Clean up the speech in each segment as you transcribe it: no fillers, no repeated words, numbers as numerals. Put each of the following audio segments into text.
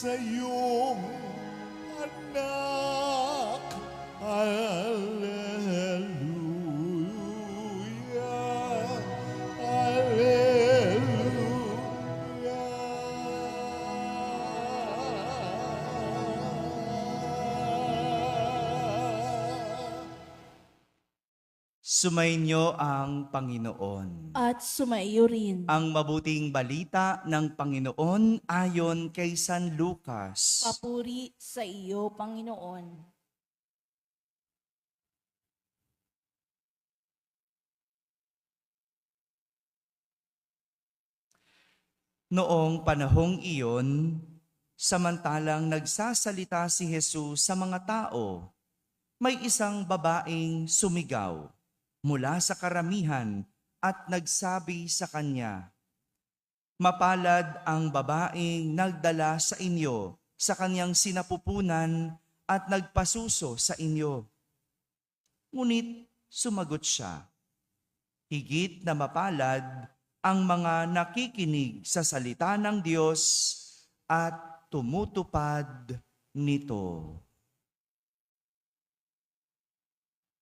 sa iyong anak. Alleluia, alleluia. Sumainyo ang Panginoon. At sumaiyo rin. Ang mabuting balita ng Panginoon ayon kay San Lucas. Papuri sa iyo, Panginoon. Noong panahong iyon, samantalang nagsasalita si Jesus sa mga tao, may isang babaeng sumigaw mula sa karamihan at nagsabi sa kanya, "Mapalad ang babaeng nagdala sa inyo sa kanyang sinapupunan at nagpasuso sa inyo." Ngunit sumagot siya, "Higit na mapalad ang mga nakikinig sa salita ng Diyos at tumutupad nito."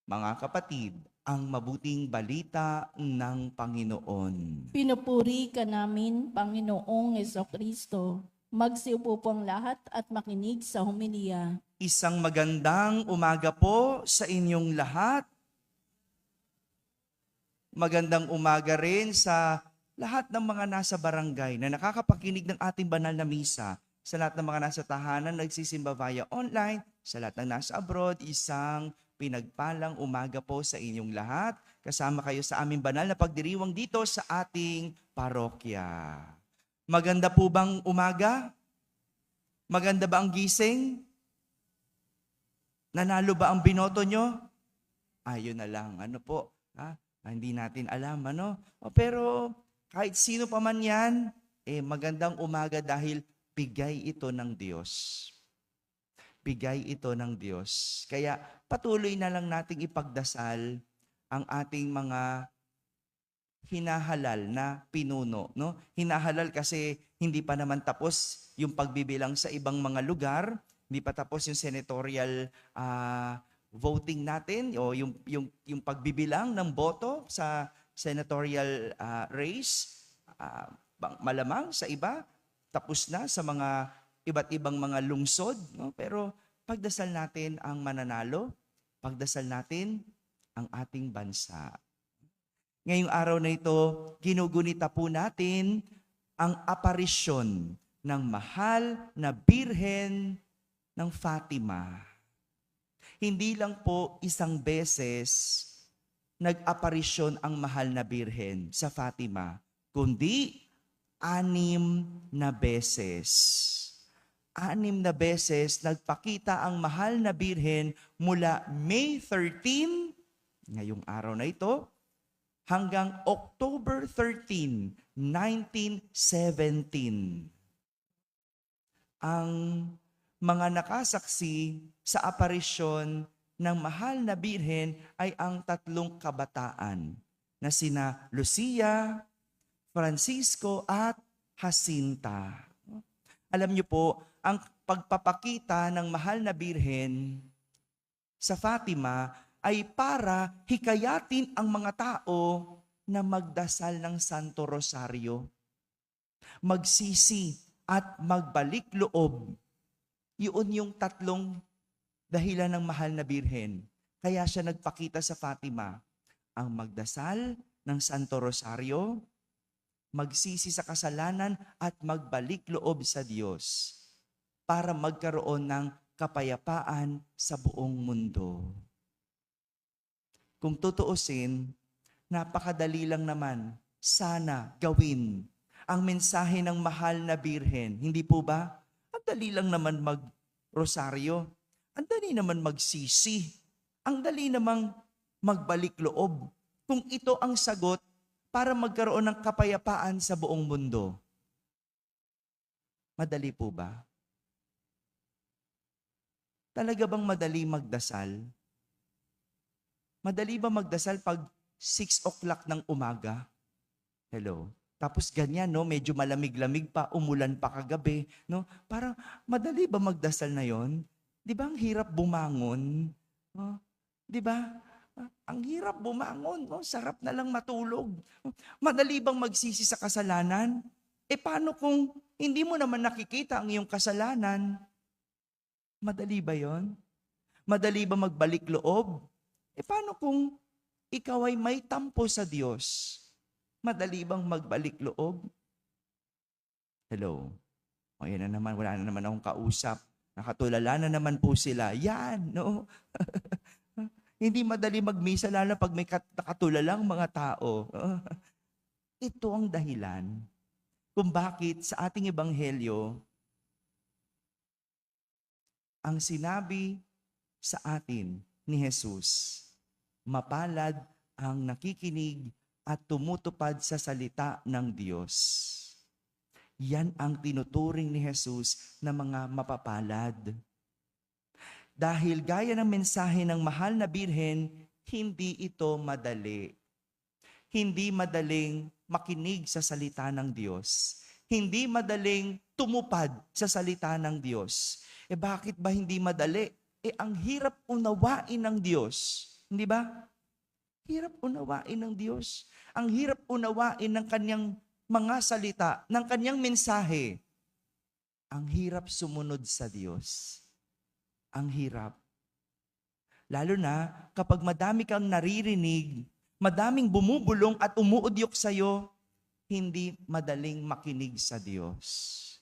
Mga kapatid, ang mabuting balita ng Panginoon. Pinupuri ka namin, Panginoong Jesucristo. Magsiupo po ang lahat at makinig sa homilya. Isang magandang umaga po sa inyong lahat. Magandang umaga rin sa lahat ng mga nasa barangay na nakakapakinig ng ating banal na misa. Sa lahat ng mga nasa tahanan, nagsisimba via online. Sa lahat ng nasa abroad, isang pinagpalang umaga po sa inyong lahat. Kasama kayo sa aming banal na pagdiriwang dito sa ating parokya. Maganda po bang umaga? Maganda ba ang gising? Nanalo ba ang binoto nyo? Ayun na lang. Ano po? Hindi natin alam, ano? Pero kahit sino pa man yan, magandang umaga dahil bigay ito ng Diyos. Bigay ito ng Diyos. Kaya patuloy na lang nating ipagdasal ang ating mga hinahalal na pinuno. No? Hinahalal kasi hindi pa naman tapos yung pagbibilang sa ibang mga lugar, hindi pa tapos yung senatorial voting natin o yung pagbibilang ng boto sa senatorial race. Malamang sa iba, tapos na sa mga iba't ibang mga lungsod. No? Pero pagdasal natin ang mananalo, pagdasal natin ang ating bansa. Ngayong araw na ito, ginugunita po natin ang aparisyon ng mahal na Birhen ng Fatima. Hindi lang po isang beses nag-aparisyon ang mahal na Birhen sa Fatima, kundi 6 na beses. 6 na beses nagpakita ang mahal na Birhen mula May 13, ngayong araw na ito, hanggang October 13, 1917. Ang mga nakasaksi sa aparisyon ng mahal na Birhen ay ang 3 kabataan na sina Lucia, Francisco at Jacinta. Alam niyo po, ang pagpapakita ng mahal na Birhen sa Fatima ay para hikayatin ang mga tao na magdasal ng Santo Rosario, magsisi at magbalik loob. Yun yung 3 dahilan ng mahal na Birhen. Kaya siya nagpakita sa Fatima, ang magdasal ng Santo Rosario, magsisi sa kasalanan at magbalik loob sa Diyos para magkaroon ng kapayapaan sa buong mundo. Kung tutuusin, napakadali lang naman sana gawin ang mensahe ng mahal na Birhen. Hindi po ba? Ang dali lang naman mag-rosaryo. Ang dali naman magsisi. Ang dali namang magbalik loob. Kung ito ang sagot para magkaroon ng kapayapaan sa buong mundo, madali po ba? Talaga bang madali magdasal? Madali ba magdasal pag 6 o'clock ng umaga? Hello? Tapos ganyan, no? Medyo malamig-lamig pa, umulan pa kagabi, no? Parang madali ba magdasal na yon? Di ba ang hirap bumangon? Oh, di ba? Ang hirap bumangon, no? Sarap na lang matulog. Madali bang magsisi sa kasalanan? Paano kung hindi mo naman nakikita ang iyong kasalanan? Madali ba yon? Madali ba magbalik loob? Paano kung ikaw ay may tampo sa Diyos? Madali bang magbalik loob? Hello? O yan na naman, wala na naman akong kausap. Nakatulala na naman po sila. Yan, no? Hindi madali magmisa, lalo pag may nakatulalang mga tao. Ito ang dahilan kung bakit sa ating ebanghelyo, ang sinabi sa atin ni Jesus, mapalad ang nakikinig at tumutupad sa salita ng Diyos. Yan ang tinuturing ni Jesus na mga mapapalad. Dahil gaya ng mensahe ng mahal na birhen, hindi ito madali. Hindi madaling makinig sa salita ng Diyos. Hindi madaling tumupad sa salita ng Diyos. Bakit ba hindi madali? Ang hirap unawain ng Diyos. Hindi ba? Hirap unawain ng Diyos. Ang hirap unawain ng kanyang mga salita, ng kanyang mensahe. Ang hirap sumunod sa Diyos. Ang hirap. Lalo na kapag madami kang naririnig, madaming bumubulong at umuudyok sa'yo, hindi madaling makinig sa Diyos.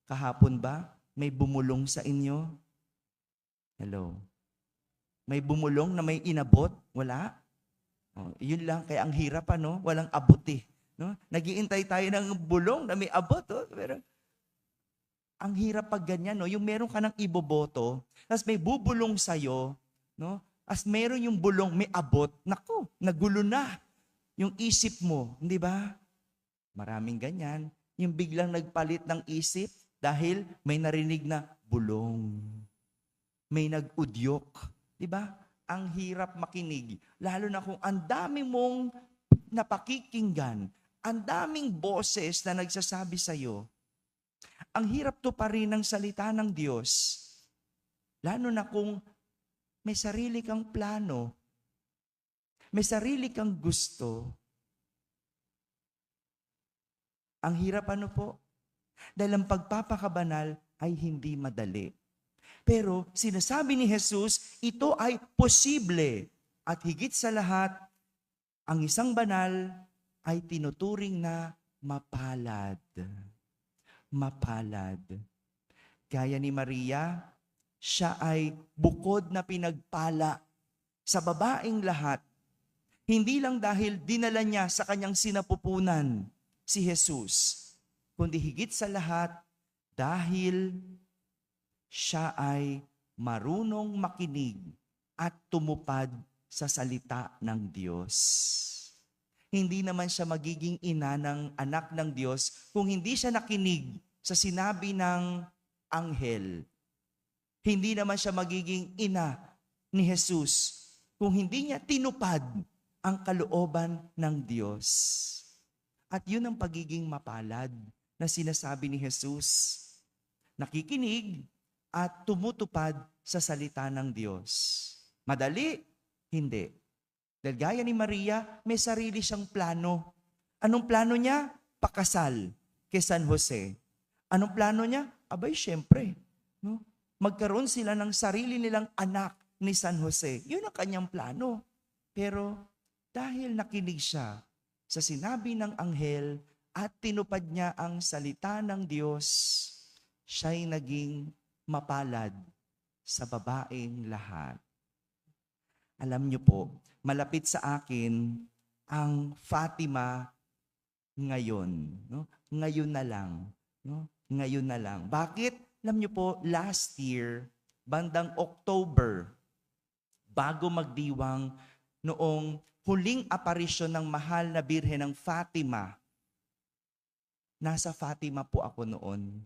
Kahapon ba, may bumulong sa inyo? Hello? May bumulong na may inabot? Wala? Yun lang, kaya ang hirap walang abot no? Nag-iintay tayo ng bulong na may abot. Pero ang hirap pag ganyan, no? Yung meron ka ng iboboto, tapos may bubulong sa'yo, no? As meron yung bulong, may abot, naku, nagulo na yung isip mo, hindi ba? Maraming ganyan. Yung biglang nagpalit ng isip dahil may narinig na bulong. May nag-udyok, di ba? Ang hirap makinig, lalo na kung ang dami mong napakikinggan, ang daming boses na nagsasabi sa'yo. Ang hirap to pa rin ng salita ng Diyos. Lalo na kung may sarili kang plano, may sarili kang gusto. Ang hirap po? Dahil ang pagpapakabanal ay hindi madali. Pero sinasabi ni Jesus, ito ay posible. At higit sa lahat, ang isang banal ay tinuturing na mapalad. Mapalad. Gaya ni Maria, siya ay bukod na pinagpala sa babaeng lahat. Hindi lang dahil dinala niya sa kanyang sinapupunan si Jesus, kundi higit sa lahat dahil siya ay marunong makinig at tumupad sa salita ng Diyos. Hindi naman siya magiging ina ng anak ng Diyos kung hindi siya nakinig sa sinabi ng anghel. Hindi naman siya magiging ina ni Jesus kung hindi niya tinupad ang kalooban ng Diyos. At yun ang pagiging mapalad na sinasabi ni Jesus. Nakikinig at tumutupad sa salita ng Diyos. Madali? Hindi. Dahil gaya ni Maria, may sarili siyang plano. Anong plano niya? Pakasal kay San Jose. Anong plano niya? Abay, syempre. No? Magkaroon sila ng sarili nilang anak ni San Jose. Yun ang kanyang plano. Pero dahil nakinig siya sa sinabi ng anghel at tinupad niya ang salita ng Diyos, siya'y naging mapalad sa babaeng lahat. Alam niyo po, malapit sa akin ang Fatima ngayon. No? Ngayon na lang. No? Ngayon na lang. Bakit? Alam niyo po, last year, bandang October, bago magdiwang, noong huling aparisyon ng mahal na Birhen ng Fatima, nasa Fatima po ako noon.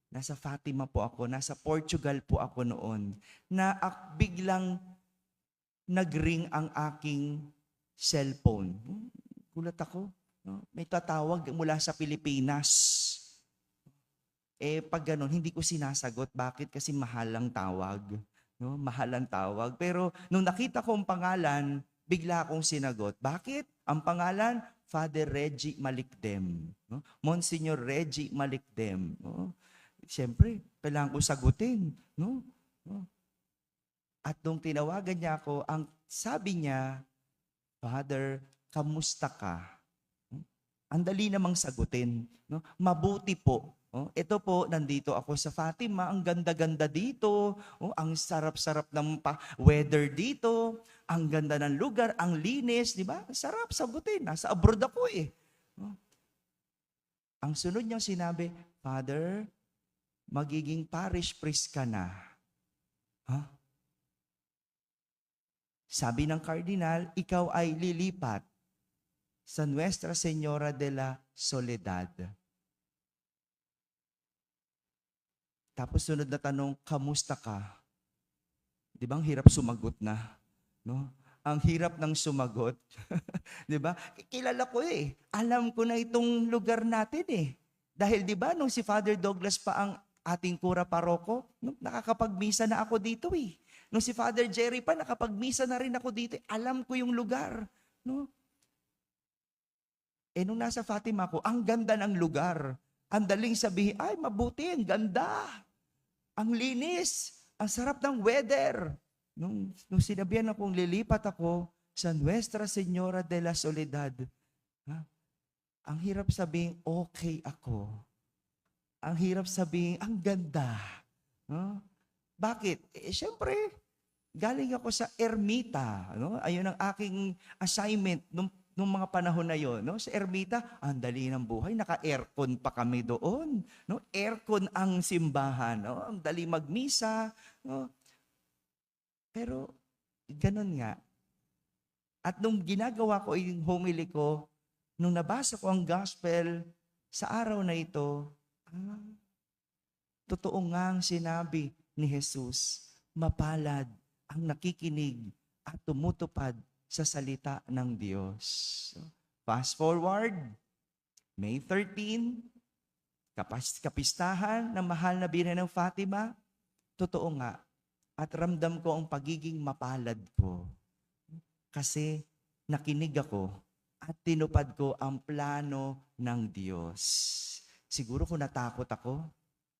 Nasa Fatima po ako, nasa Portugal po ako noon, na biglang nag-ring ang aking cellphone. Gulat ako. No? May tatawag mula sa Pilipinas. Pag ganun, hindi ko sinasagot. Bakit? Kasi mahal ang tawag. No? Mahal ang tawag. Pero nung nakita ko ang pangalan, bigla akong sinagot. Bakit? Ang pangalan, Father Reggie Malikdem. No? Monsignor Reggie Malikdem. No? Siyempre, kailangan ko sagutin. No? No? At nung tinawagan niya ako, ang sabi niya, Father, kamusta ka? Ang dali namang sagutin. No? Mabuti po. Oh, ito po, nandito ako sa Fatima. Ang ganda-ganda dito. Oh, ang sarap-sarap ng weather dito. Ang ganda ng lugar. Ang linis. Di ba? Sarap sagutin. Nasa abroad ako eh. Oh. Ang sunod niyang sinabi, Father, magiging parish priest ka na. Huh? Sabi ng kardinal, ikaw ay lilipat sa Nuestra Señora de la Soledad. Tapos sunod na tanong, kamusta ka? Di ba ang hirap sumagot na? No? Ang hirap ng sumagot. Di ba? Kilala ko eh. Alam ko na itong lugar natin eh. Dahil di ba nung si Father Douglas pa ang ating kura paroko, no, nakakapagmisa na ako dito eh. Nung si Father Jerry pa, nakapagmisa na rin ako dito. Alam ko yung lugar. No? Nung nasa Fatima ko, ang ganda ng lugar. Ang daling sabihin, ay mabuti, ang ganda. Ang linis. Ang sarap ng weather. Nung sinabihan akong lilipat ako sa Nuestra Señora de la Soledad, ha? Ang hirap sabihin, okay ako. Ang hirap sabihin, ang ganda. Ha? Bakit? Siyempre, galing ako sa ermita. No? Ayun ang aking assignment nung mga panahon na yon, no? Sa ermita, ang dali ng buhay, naka-aircon pa kami doon, no? Aircon ang simbahan, no? Ang dali magmisa, no? Pero ganun nga. At nung ginagawa ko yung homily ko, nung nabasa ko ang gospel sa araw na ito, totoo nga ang sinabi ni Jesus, mapalad ang nakikinig at tumutupad sa salita ng Diyos. Fast forward, May 13, kapistahan ng mahal na Birhen ng Fatima, totoo nga, at ramdam ko ang pagiging mapalad ko. Kasi nakinig ako at tinupad ko ang plano ng Diyos. Siguro kung natakot ako,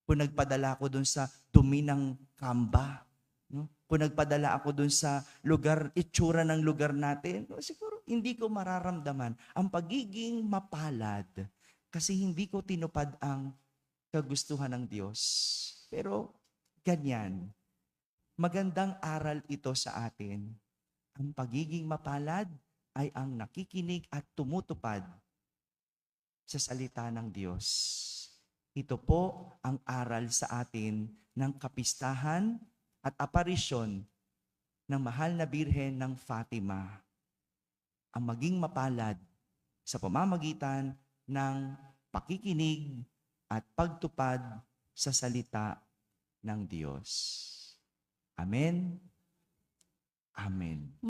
kung nagpadala ako dun sa dumi ng kamba, no? Kung nagpadala ako dun sa lugar, itsura ng lugar natin, siguro hindi ko mararamdaman ang pagiging mapalad kasi hindi ko tinupad ang kagustuhan ng Diyos. Pero ganyan, magandang aral ito sa atin. Ang pagiging mapalad ay ang nakikinig at tumutupad sa salita ng Diyos. Ito po ang aral sa atin ng kapistahan at aparisyon ng mahal na Birhen ng Fatima. Ang maging mapalad sa pamamagitan ng pakikinig at pagtupad sa salita ng Diyos. Amen. Amen.